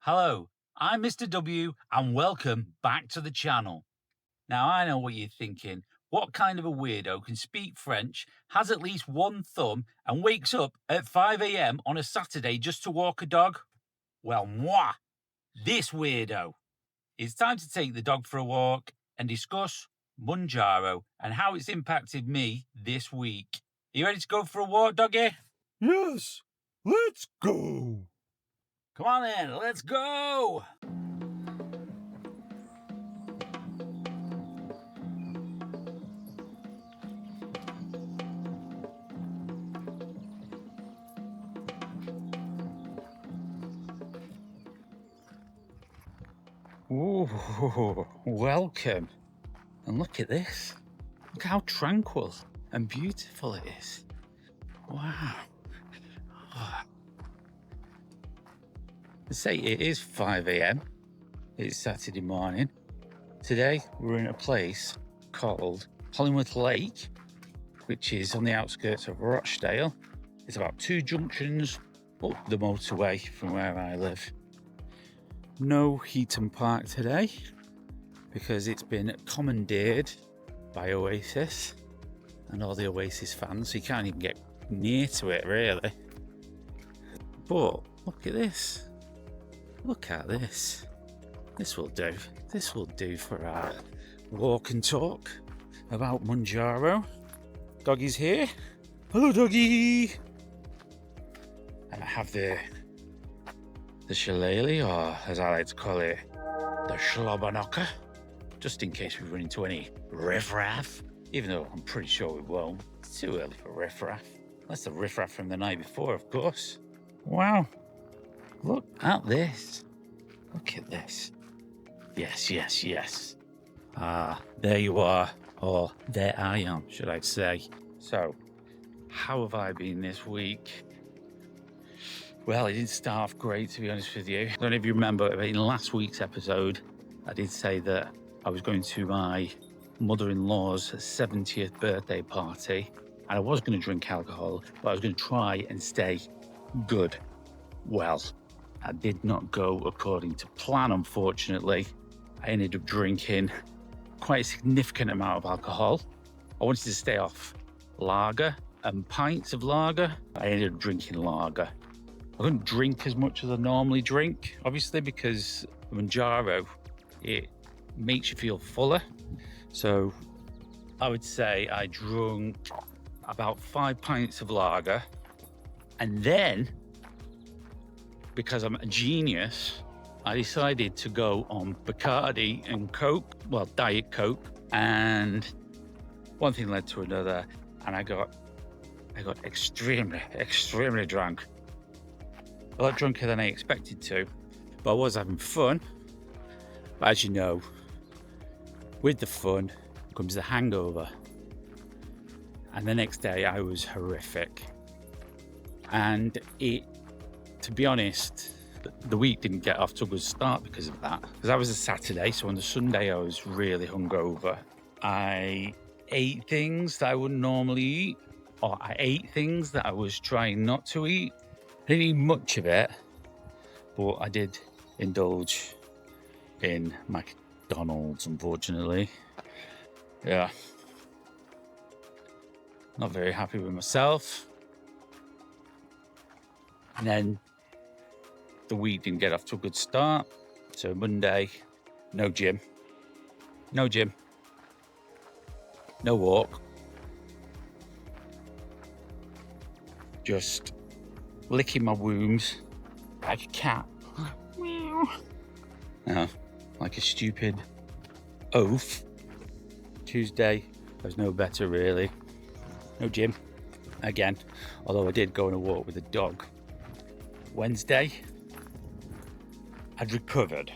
Hello, I'm Mr W and welcome back to the channel. Now I know what you're thinking. What kind of a weirdo can speak French, has at least one thumb and wakes up at 5 a.m. on a Saturday just to walk a dog? Well, moi, this weirdo. It's time to take the dog for a walk and discuss Mounjaro and how it's impacted me this week. Are you ready to go for a walk, doggy? Yes, let's go. Come on then, let's go! Ooh, welcome. And look at this. Look how tranquil and beautiful it is. Wow. Let's say it is 5 a.m. It's Saturday morning. Today we're in a place called Hollingworth Lake, which is on the outskirts of Rochdale. It's about 2 junctions up the motorway from where I live. No Heaton Park today because it's been commandeered by Oasis and all the Oasis fans, so you can't even get near to it really. But look at this. Look at this. This will do. This will do for our walk and talk about Mounjaro. Doggy's here. Hello, doggy. And I have the shillelagh, or as I like to call it, the slobberknocker, just in case we run into any riffraff, even though I'm pretty sure we won't. It's too early for riffraff. That's the riffraff from the night before, of course. Wow, look at this. Look at this. Yes, yes, yes. Ah, there you are, or there I am, should I say. So, how have I been this week? Well, it didn't start off great, to be honest with you. I don't know if you remember, in last week's episode, I did say that I was going to my mother-in-law's 70th birthday party, and I was going to drink alcohol, but I was going to try and stay good. Well, I did not go according to plan, unfortunately. I ended up drinking quite a significant amount of alcohol. I wanted to stay off lager and pints of lager. I ended up drinking lager. I couldn't drink as much as I normally drink, obviously, because Mounjaro, it makes you feel fuller. So I would say I drunk about 5 pints of lager. And then, because I'm a genius, I decided to go on Bacardi and Coke, well, Diet Coke. And one thing led to another, and I got extremely drunk. A lot drunker than I expected to, but I was having fun. But as you know, with the fun comes the hangover. And the next day I was horrific. And to be honest, the week didn't get off to a good start because of that. Because that was a Saturday, so on the Sunday I was really hungover. I ate things that I wouldn't normally eat, or I ate things that I was trying not to eat. I didn't eat much of it, but I did indulge in McDonald's, unfortunately. Yeah. Not very happy with myself. And then the week didn't get off to a good start. So Monday, no gym. No gym. No walk. Just licking my wounds like a cat. Like a stupid oaf. Tuesday was no better really. No gym again, although I did go on a walk with a dog. Wednesday, I'd recovered.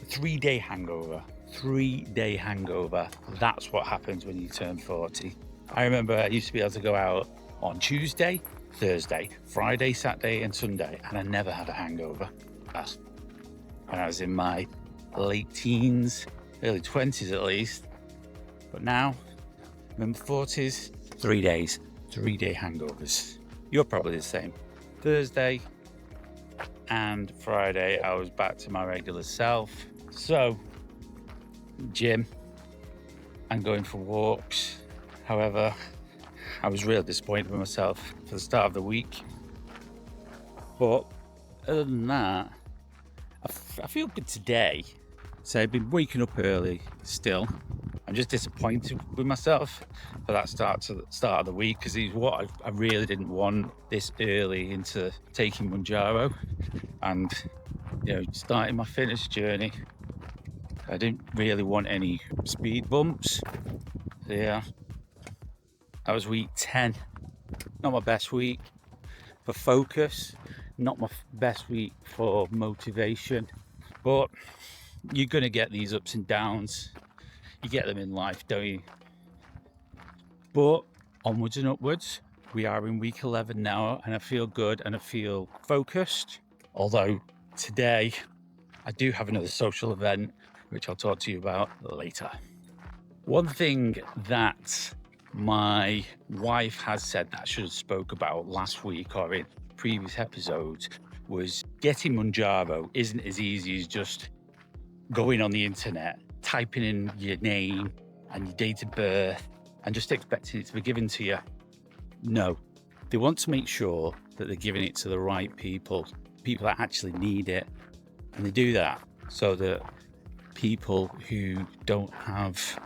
3-day hangover. 3-day hangover. That's what happens when you turn 40. I remember I used to be able to go out on Tuesday, Thursday, Friday, Saturday and Sunday, and I never had a hangover. That's when I was in my late teens, early 20s at least. But now, I'm in my 40s, 3 days, 3-day hangovers. You're probably the same. Thursday, And Friday, I was back to my regular self. So, gym and going for walks. However, I was really disappointed with myself for the start of the week. But other than that, I feel good today. So I've been waking up early still. I'm just disappointed with myself for that start of the week, because it's what I really didn't want this early into taking Mounjaro and, you know, starting my fitness journey. I didn't really want any speed bumps. So yeah, that was week 10. Not my best week for focus, not my best week for motivation, but you're going to get these ups and downs. You get them in life, don't you? But onwards and upwards. We are in week 11 now, and I feel good and I feel focused. Although today I do have another social event, which I'll talk to you about later. One thing that my wife has said that I should have spoke about last week or in previous episodes was getting Mounjaro isn't as easy as just going on the internet, typing in your name and your date of birth and just expecting it to be given to you. No, they want to make sure that they're giving it to the right people that actually need it. And they do that so that people who don't have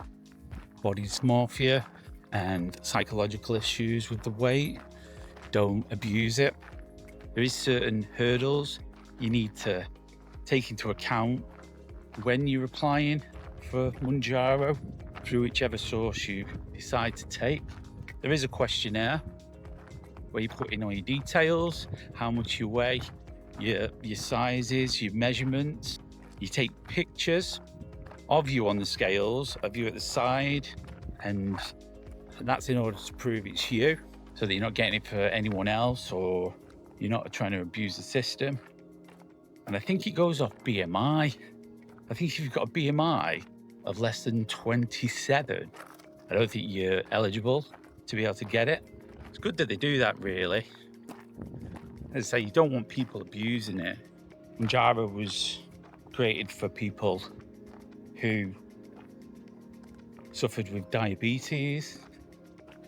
body dysmorphia and psychological issues with the weight don't abuse it. There is certain hurdles you need to take into account when you're applying for Mounjaro through whichever source you decide to take. There is a questionnaire where you put in all your details, how much you weigh, your sizes, your measurements. You take pictures of you on the scales, of you at the side, and that's in order to prove it's you, so that you're not getting it for anyone else or you're not trying to abuse the system. And I think it goes off BMI. I think if you've got a BMI of less than 27, I don't think you're eligible to be able to get it. It's good that they do that, really. As I say, you don't want people abusing it. Mounjaro was created for people who suffered with diabetes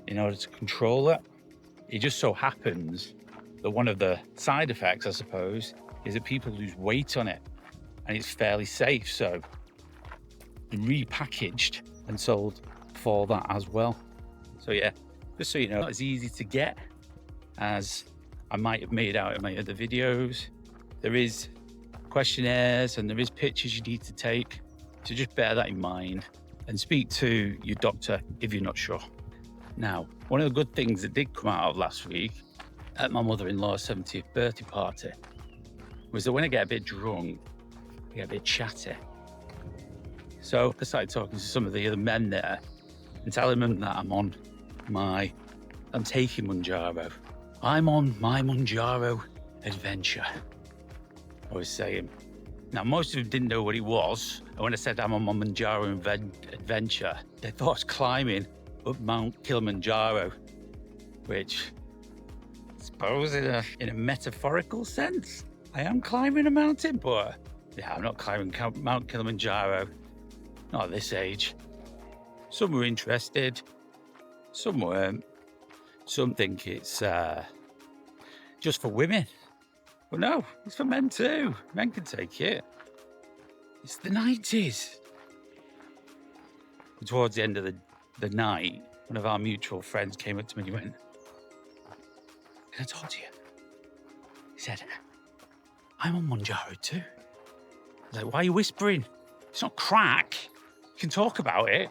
in order to control it. It just so happens that one of the side effects, I suppose, is that people lose weight on it, and it's fairly safe, so repackaged and sold for that as well. So yeah, just so you know, not as easy to get as I might have made out in my other videos. There is questionnaires and there is pictures you need to take, so just bear that in mind and speak to your doctor if you're not sure. Now, one of the good things that did come out of last week at my mother-in-law's 70th birthday party was that when I get a bit drunk, I get a bit chatty. So I started talking to some of the other men there and telling them that I'm taking Mounjaro. I'm on my Mounjaro adventure, I was saying. Now, most of them didn't know what it was. And when I said I'm on my Mounjaro adventure, they thought I was climbing up Mount Kilimanjaro, which I suppose in a metaphorical sense, I am climbing a mountain, but yeah, I'm not climbing Mount Kilimanjaro, not at this age. Some were interested, some weren't. Some think it's just for women. But no, it's for men too. Men can take it. It's the 90s. Towards the end of the night, one of our mutual friends came up to me and he went, "Can I talk to you?" He said, "I'm on Mounjaro too." I was like, "Why are you whispering? It's not crack. You can talk about it."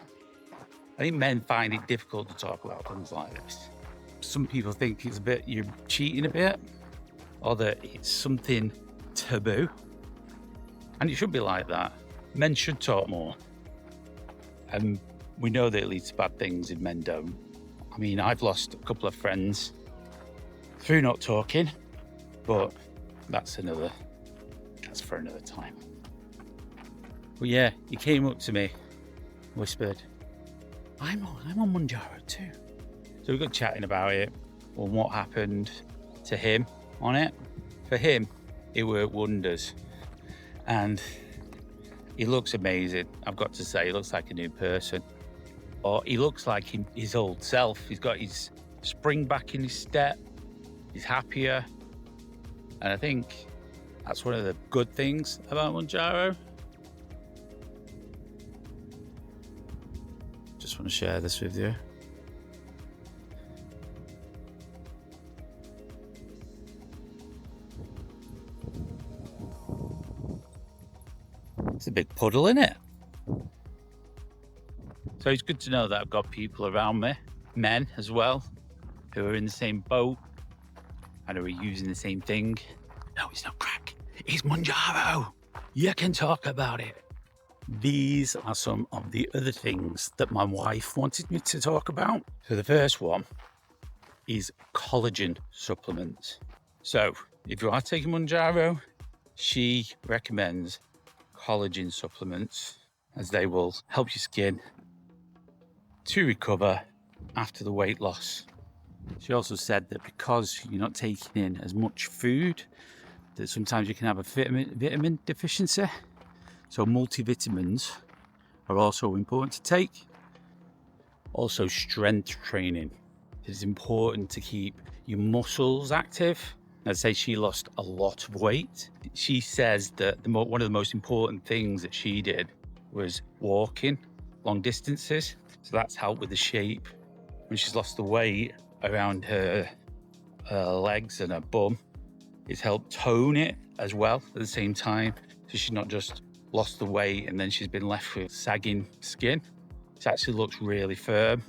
I think men find it difficult to talk about things like this. Some people think you're cheating a bit, or that it's something taboo. And it should be like that. Men should talk more. And we know that it leads to bad things if men don't. I mean, I've lost a couple of friends through not talking, but that's for another time. But yeah, he came up to me, whispered, I'm on Mounjaro too. So we got chatting about it, and what happened to him on it. For him, It worked wonders. And he looks amazing. I've got to say, he looks like a new person. Or he looks like his old self. He's got his spring back in his step. He's happier. And I think that's one of the good things about Mounjaro. Just want to share this with you. It's a big puddle, isn't it? So it's good to know that I've got people around me, men as well, who are in the same boat and who are using the same thing. No, it's not crack. It's Mounjaro. You can talk about it. These are some of the other things that my wife wanted me to talk about. So the first one is collagen supplements. So if you are taking Mounjaro, she recommends collagen supplements as they will help your skin to recover after the weight loss. She also said that because you're not taking in as much food, that sometimes you can have a vitamin deficiency. So multivitamins are also important to take. Also strength training. It is important to keep your muscles active. I'd say she lost a lot of weight. She says that one of the most important things that she did was walking long distances. So that's helped with the shape. When she's lost the weight around her legs and her bum, it's helped tone it as well at the same time. So she's not just lost the weight and then she's been left with sagging skin. It actually looks really firm.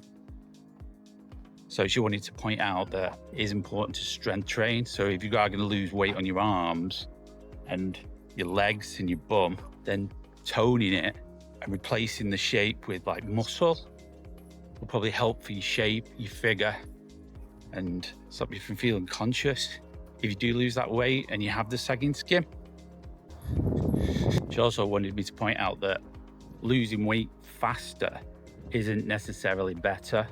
So she wanted to point out that it is important to strength train. So if you are going to lose weight on your arms and your legs and your bum, then toning it and replacing the shape with like muscle will probably help for your shape, your figure, and stop you from feeling conscious if you do lose that weight and you have the sagging skin. She also wanted me to point out that losing weight faster isn't necessarily better.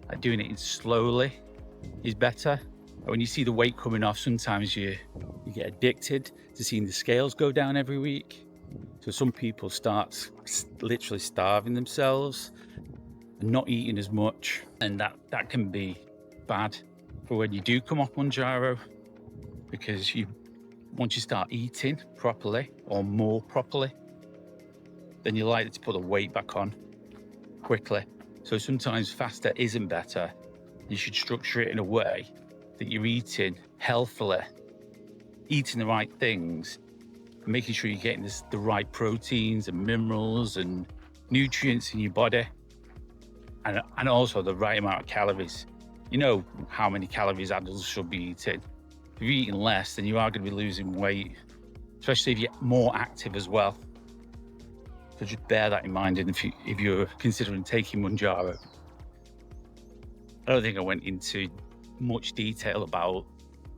Like doing it slowly is better. When you see the weight coming off, sometimes you get addicted to seeing the scales go down every week. So some people start literally starving themselves and not eating as much, and that can be bad for when you do come off Mounjaro, because once you start eating properly or more properly, then you're likely to put the weight back on quickly. So sometimes faster isn't better. You should structure it in a way that you're eating healthily, eating the right things, and making sure you're getting the right proteins and minerals and nutrients in your body, and also the right amount of calories. You know how many calories adults should be eating. If you're eating less, then you are going to be losing weight, especially if you're more active as well. So just bear that in mind if you're considering taking Mounjaro. I don't think I went into much detail about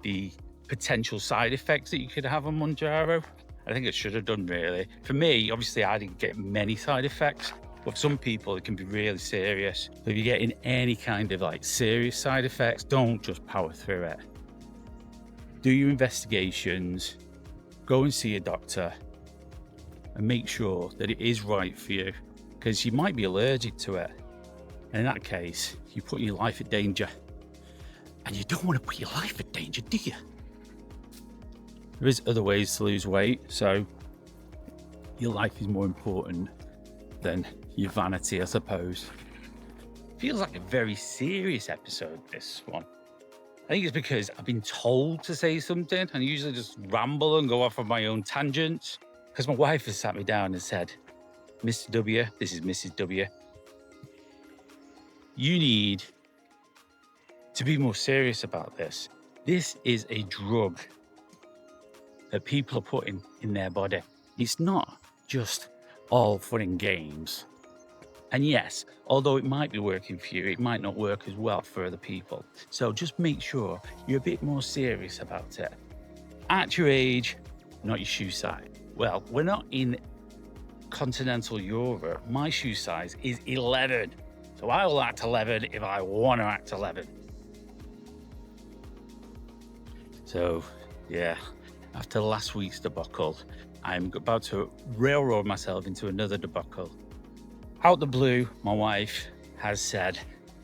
the potential side effects that you could have on Mounjaro. I think I should have done, really. For me, obviously, I didn't get many side effects, but for some people, it can be really serious. So if you're getting any kind of like serious side effects, don't just power through it. Do your investigations, go and see a doctor, and make sure that it is right for you, because you might be allergic to it. And in that case, you're putting your life at danger. And you don't want to put your life at danger, do you? There is other ways to lose weight, so your life is more important than your vanity, I suppose. Feels like a very serious episode, this one. I think it's because I've been told to say something, and I usually just ramble and go off on my own tangents. Because my wife has sat me down and said, Mr DubYa, this is Mrs DubYa, you need to be more serious about this. This is a drug that people are putting in their body. It's not just all fun and games. And yes, although it might be working for you, it might not work as well for other people. So just make sure you're a bit more serious about it. At your age, not your shoe size. Well, we're not in continental Europe. My shoe size is 11. So I will act 11 if I want to act 11. So, yeah, after last week's debacle, I'm about to railroad myself into another debacle. Out the blue, my wife has said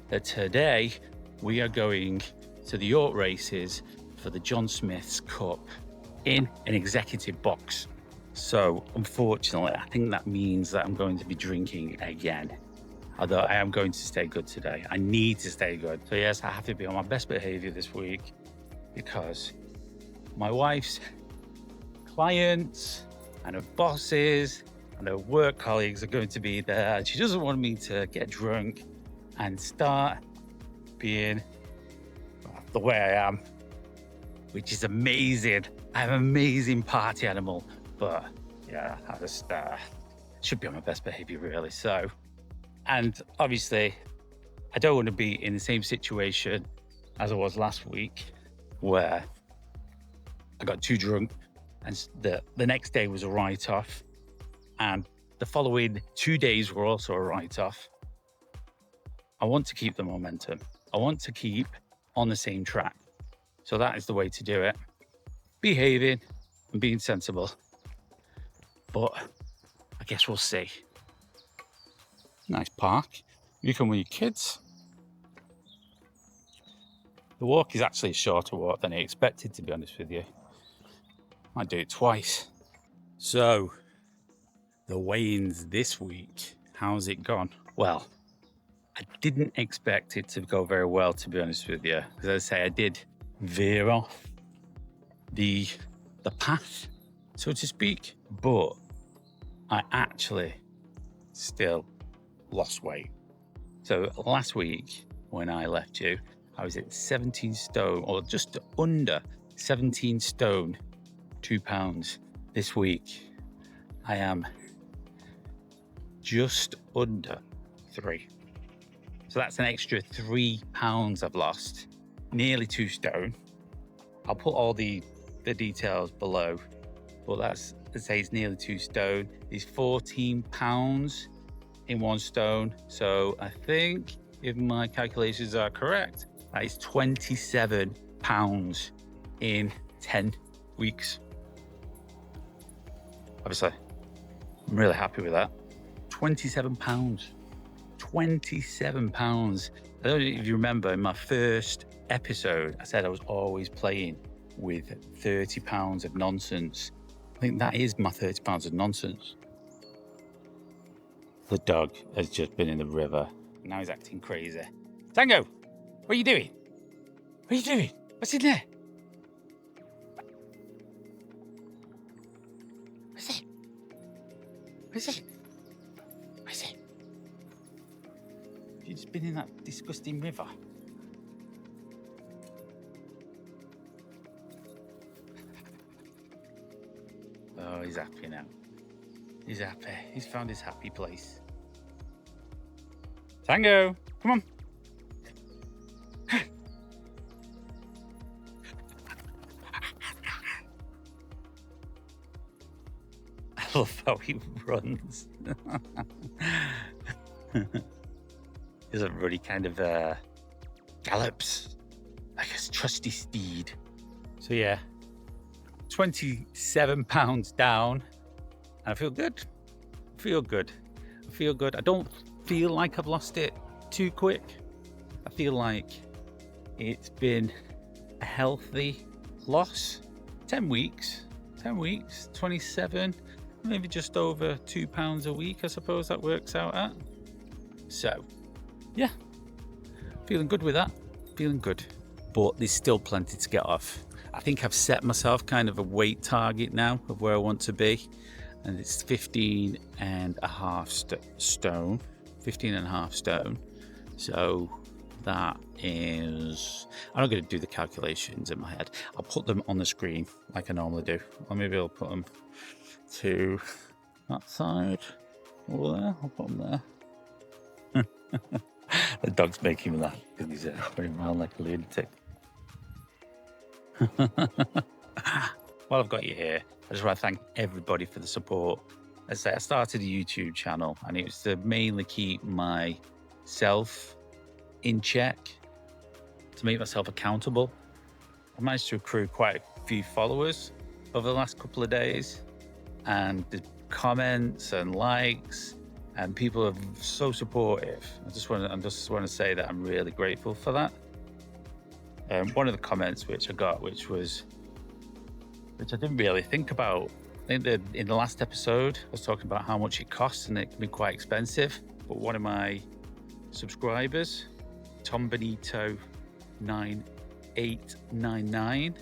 that today we are going to the York races for the John Smith's Cup in an executive box. So unfortunately, I think that means that I'm going to be drinking again. Although I am going to stay good today. I need to stay good. So yes, I have to be on my best behavior this week because my wife's clients and her bosses and her work colleagues are going to be there. And she doesn't want me to get drunk and start being the way I am, which is amazing. I'm an amazing party animal, but yeah, I just should be on my best behavior really. So, and obviously I don't want to be in the same situation as I was last week where I got too drunk and the next day was a write-off and the following 2 days were also a write-off. I want to keep the momentum. I want to keep on the same track. So that is the way to do it. Behaving and being sensible. But I guess we'll see. Nice park. You come with your kids. The walk is actually a shorter walk than I expected, to be honest with you. Might do it twice. So, the weigh-ins this week, how's it gone? Well, I didn't expect it to go very well, to be honest with you. Because as I say, I did veer off the path, so to speak. But I actually still lost weight. So last week, when I left you, I was at 17 stone, or just under 17 stone, 2 pounds. This week, I am just under 3. So that's an extra 3 pounds I've lost, nearly 2 stone. I'll put all the details below, but that's, let's say it's nearly 2 stone. It's 14 pounds in 1 stone. So I think if my calculations are correct, that is 27 pounds in 10 weeks. Obviously, I'm really happy with that. 27 pounds. 27 pounds. I don't know if you remember in my first episode, I said I was always playing with 30 pounds of nonsense. I think that is my 30 pounds of nonsense. The dog has just been in the river. Now he's acting crazy. Tango, what are you doing? What are you doing? What's in there? What's it? What's it? What's it? You've just been in that disgusting river. Oh, he's happy now. He's happy. He's found his happy place. Tango, come on. I love how he runs. He's a really kind of gallops like a trusty steed. So yeah, 27 pounds down, and I feel good. I feel good. I don't feel like I've lost it too quick. I feel like it's been a healthy loss. 10 weeks, 27, maybe just over 2 pounds a week, I suppose that works out at. So, yeah, feeling good with that, feeling good. But there's still plenty to get off. I think I've set myself kind of a weight target now of where I want to be. And it's 15 and a half stone. 15 and a half stone. So that is, I'm not going to do the calculations in my head. I'll put them on the screen like I normally do. Or maybe I'll put them to that side. Or there, I'll put them there. The dog's making me laugh because he's running around like a lunatic. While I've got you here, I just want to thank everybody for the support. As I say, I started a YouTube channel and it was to mainly keep myself in check, to make myself accountable. I managed to accrue quite a few followers over the last couple of days, and the comments and likes, and people are so supportive. I just want to say that I'm really grateful for that. One of the comments which I got, which I didn't really think about. I think that in the last episode, I was talking about how much it costs, and it can be quite expensive. But one of my subscribers, Tom Benito 9899,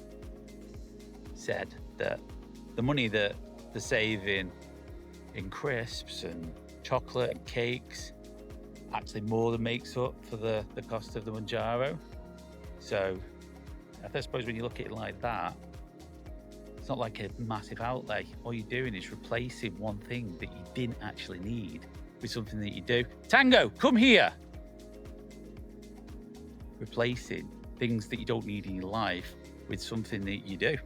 said that the money that they're saving in crisps and chocolate and cakes actually more than makes up for the cost of the Mounjaro. So I suppose when you look at it like that, it's not like a massive outlay. All you're doing is replacing one thing that you didn't actually need with something that you do. Tango, come here! Replacing things that you don't need in your life with something that you do.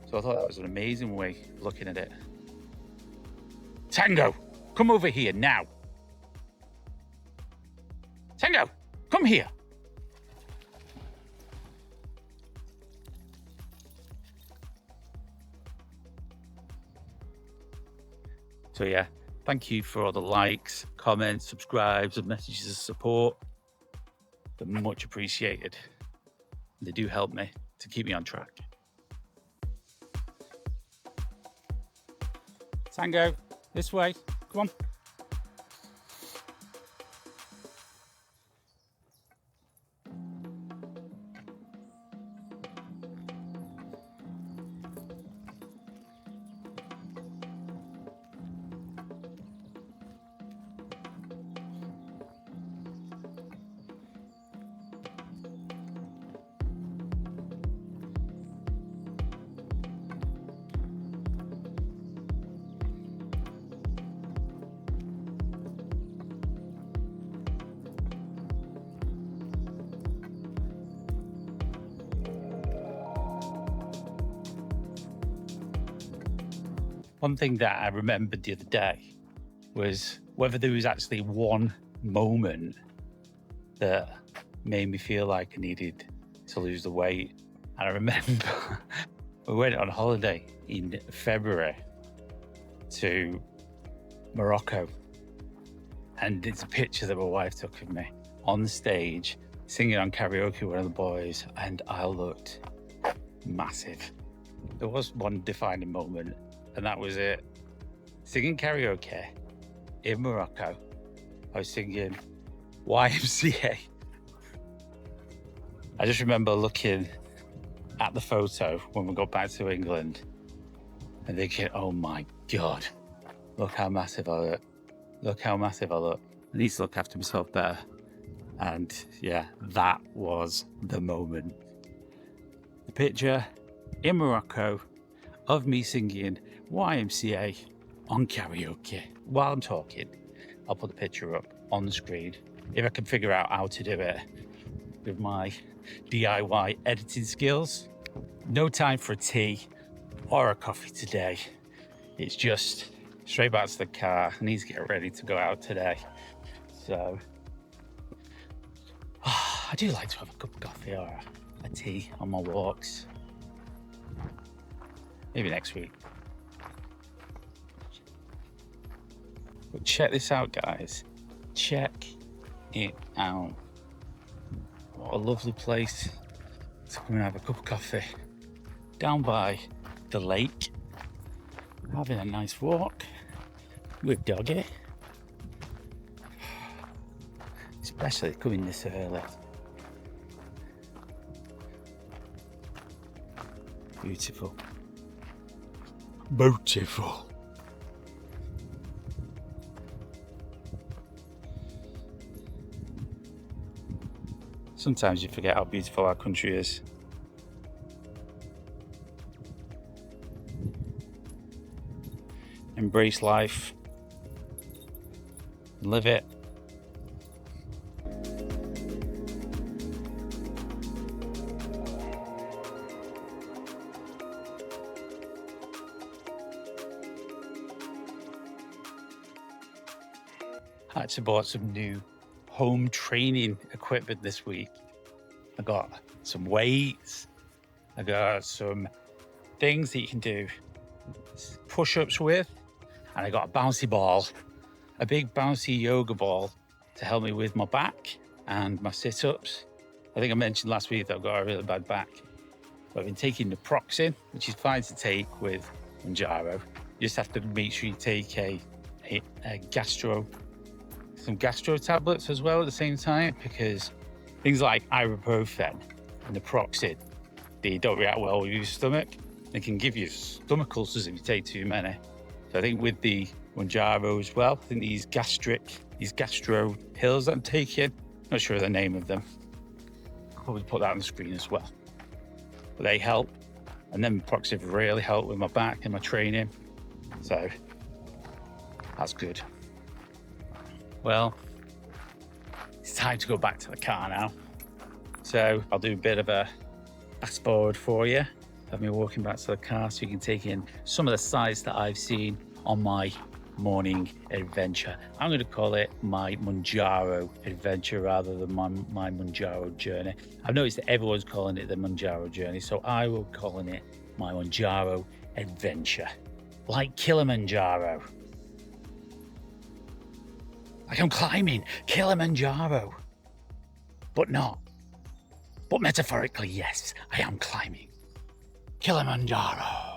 So I thought that was an amazing way of looking at it. Tango, come over here now. Tango, come here. So yeah, thank you for all the likes, comments, subscribes, and messages of support. They're much appreciated. They do help me to keep me on track. Tango, this way. Come on. One thing that I remembered the other day was whether there was actually one moment that made me feel like I needed to lose the weight. And I remember we went on holiday in February to Morocco, and it's a picture that my wife took of me on the stage singing on karaoke with one of the boys, and I looked massive. There was one defining moment, and that was it. Singing karaoke in Morocco. I was singing YMCA. I just remember looking at the photo when we got back to England and thinking, oh my God, look how massive I look. Look how massive I look. I need to look after myself better. And yeah, that was the moment. The picture in Morocco of me singing YMCA on karaoke. While I'm talking, I'll put the picture up on the screen if I can figure out how to do it with my DIY editing skills. No time for a tea or a coffee today. It's just straight back to the car. I need to get ready to go out today. So I do like to have a cup of coffee or a tea on my walks. Maybe next week. But check this out, guys. Check it out. What a lovely place to come and have a cup of coffee down by the lake, having a nice walk with doggy. Especially coming this early. Beautiful. Beautiful. Sometimes you forget how beautiful our country is. Embrace life. Live it. I actually bought some new home training equipment this week. I got some weights, I got some things that you can do push-ups with, and I got a bouncy ball, a big bouncy yoga ball to help me with my back and my sit-ups. I think I mentioned last week that I've got a really bad back. But I've been taking naproxen, which is fine to take with Mounjaro. You just have to make sure you take some gastro tablets as well at the same time, because things like ibuprofen and naproxen, they don't react well with your stomach. They can give you stomach ulcers if you take too many. So I think with the Mounjaro as well, I think these gastro pills that I'm taking, not sure of the name of them. I'll probably put that on the screen as well. But they help. And then naproxen really helped with my back and my training. So that's good. Well, it's time to go back to the car now. So I'll do a bit of a fast forward for you. Have me walking back to the car so you can take in some of the sights that I've seen on my morning adventure. I'm going to call it my Mounjaro adventure rather than my Mounjaro journey. I've noticed that everyone's calling it the Mounjaro journey, so I will be calling it my Mounjaro adventure. Like Kilimanjaro. Like I'm climbing Kilimanjaro. But not. But metaphorically, yes, I am climbing Kilimanjaro.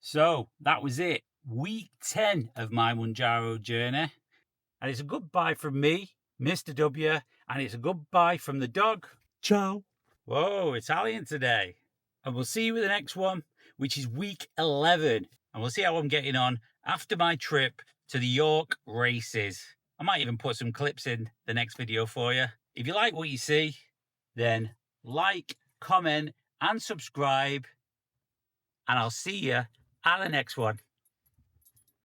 So that was it. Week 10 of my Mounjaro journey. And it's a goodbye from me, Mr DubYa, and it's a goodbye from the dog. Ciao. Whoa, Italian today. And we'll see you with the next one, which is week 11. And we'll see how I'm getting on after my trip to the York races. I might even put some clips in the next video for you. If you like what you see, then like, comment, and subscribe. And I'll see you at the next one.